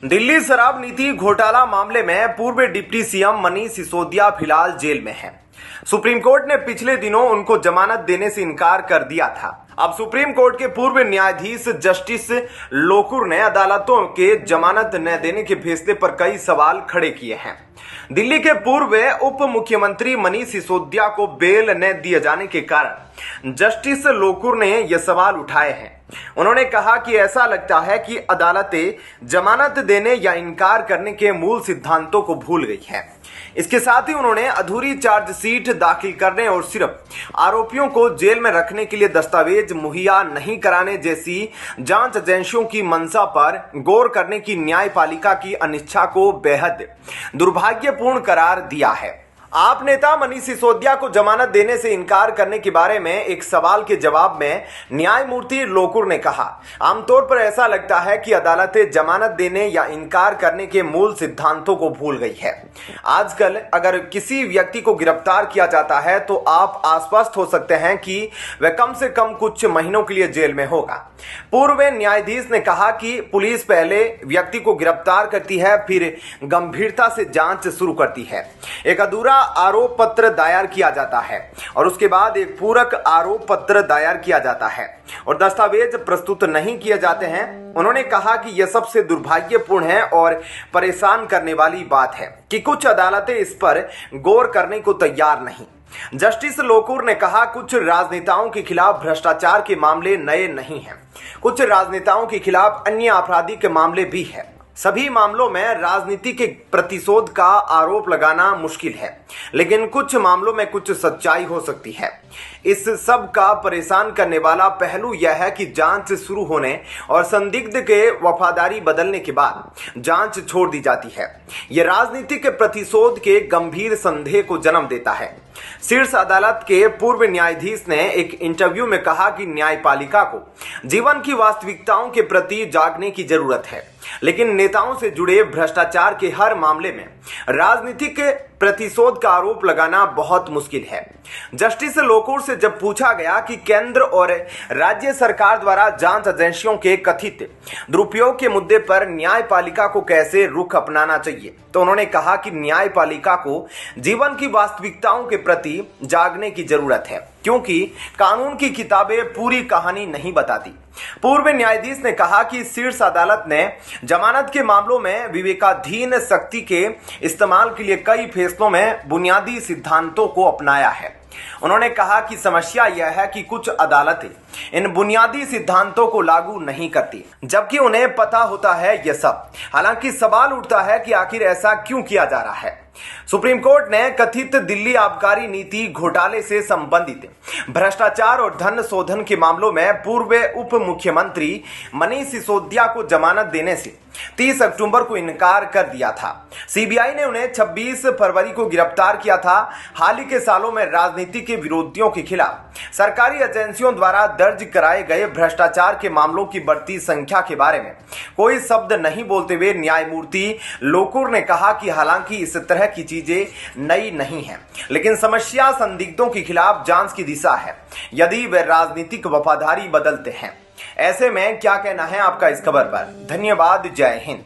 दिल्ली शराब नीति घोटाला मामले में पूर्व डिप्टी सीएम मनीष सिसोदिया फिलहाल जेल में हैं। सुप्रीम कोर्ट ने पिछले दिनों उनको जमानत देने से इनकार कर दिया था। अब सुप्रीम कोर्ट के पूर्व न्यायाधीश जस्टिस लोकुर ने अदालतों के जमानत न देने के फैसले पर कई सवाल खड़े किए हैं। दिल्ली के पूर्व उप मुख्यमंत्री मनीष सिसोदिया को बेल न दिए जाने के कारण जस्टिस लोकुर ने यह सवाल उठाए हैं। उन्होंने कहा कि ऐसा लगता है कि अदालतें जमानत देने या इनकार करने के मूल सिद्धांतों को भूल गई है। इसके साथ ही उन्होंने अधूरी चार्जशीट दाखिल करने और सिर्फ आरोपियों को जेल में रखने के लिए दस्तावेज मुहैया नहीं कराने जैसी जांच एजेंसियों की मंशा पर गौर करने की न्यायपालिका की अनिच्छा को बेहद दुर्भाग्यपूर्ण करार दिया है। आप नेता मनीष सिसोदिया को जमानत देने से इनकार करने के बारे में एक सवाल के जवाब में न्यायमूर्ति लोकुर ने कहा, आमतौर पर ऐसा लगता है कि अदालतें जमानत देने या इनकार करने के मूल सिद्धांतों को भूल गई है। आजकल अगर किसी व्यक्ति को गिरफ्तार किया जाता है तो आप आश्वस्त हो सकते हैं कि वह कम से कम कुछ महीनों के लिए जेल में होगा। पूर्व न्यायाधीश ने कहा कि पुलिस पहले व्यक्ति को गिरफ्तार करती है, फिर गंभीरता से जांच शुरू करती है। एक अधूरा आरोप पत्र दायर किया जाता है और उसके बाद एक पूरक आरोप पत्र दायर किया जाता है और दस्तावेज प्रस्तुत नहीं किए जाते हैं। उन्होंने कहा कि यह सबसे दुर्भाग्यपूर्ण है और परेशान करने वाली बात है कि कुछ अदालतें इस पर गौर करने को तैयार नहीं। जस्टिस लोकुर ने कहा, कुछ राजनेताओं के खिलाफ भ्रष्टाचार के मामले नए नहीं हैं। कुछ राजनेताओं के खिलाफ अन्य आपराधिक मामले भी है। सभी मामलों में राजनीति के प्रतिशोध का आरोप लगाना मुश्किल है, लेकिन कुछ मामलों में कुछ सच्चाई हो सकती है। इस सब का परेशान करने वाला पहलू यह है कि जांच शुरू होने और संदिग्ध के वफादारी बदलने के बाद जांच छोड़ दी जाती है। यह राजनीतिक प्रतिशोध के गंभीर संदेह को जन्म देता है। शीर्ष अदालत के पूर्व न्यायाधीश ने एक इंटरव्यू में कहा कि न्यायपालिका को जीवन की वास्तविकताओं के प्रति जागने की जरूरत है, लेकिन नेताओं से जुड़े भ्रष्टाचार के हर मामले में राजनीतिक प्रतिशोध का आरोप लगाना बहुत मुश्किल है। जस्टिस लोकुर से जब पूछा गया कि केंद्र और राज्य सरकार द्वारा जांच एजेंसियों के कथित दुरुपयोग के मुद्दे पर न्यायपालिका को कैसे रुख अपनाना चाहिए, तो उन्होंने कहा कि न्यायपालिका को जीवन की वास्तविकताओं के प्रति जागने की जरूरत है, क्योंकि कानून की किताबें पूरी कहानी नहीं बताती। पूर्व न्यायाधीश ने कहा कि शीर्ष अदालत ने जमानत के मामलों में विवेकाधीन शक्ति के इस्तेमाल के लिए कई फैसलों में बुनियादी सिद्धांतों को अपनाया है। उन्होंने कहा कि समस्या यह है कि कुछ अदालतें इन बुनियादी सिद्धांतों को लागू नहीं करती, जबकि उन्हें पता होता है यह सब। हालांकि सवाल उठता है कि आखिर ऐसा क्यों किया जा रहा है। सुप्रीम कोर्ट ने कथित दिल्ली आबकारी नीति घोटाले से संबंधित भ्रष्टाचार और धन शोधन के मामलों में पूर्व उप मुख्यमंत्री मनीष सिसोदिया को जमानत देने से 30 अक्टूबर को इनकार कर दिया था। सीबीआई ने उन्हें 26 फरवरी को गिरफ्तार किया था। हाल ही के सालों में राजनीति के विरोधियों के खिलाफ सरकारी एजेंसियों द्वारा दर्ज कराए गए भ्रष्टाचार के मामलों की बढ़ती संख्या के बारे में कोई शब्द नहीं बोलते हुए न्यायमूर्ति लोकुर ने कहा कि हालांकि इस तरह की चीजें नई नहीं है, लेकिन समस्या संदिग्धों के खिलाफ जांच की दिशा है यदि वे राजनीतिक वफादारी बदलते हैं। ऐसे में क्या कहना है आपका इस खबर पर? धन्यवाद। जय हिंद।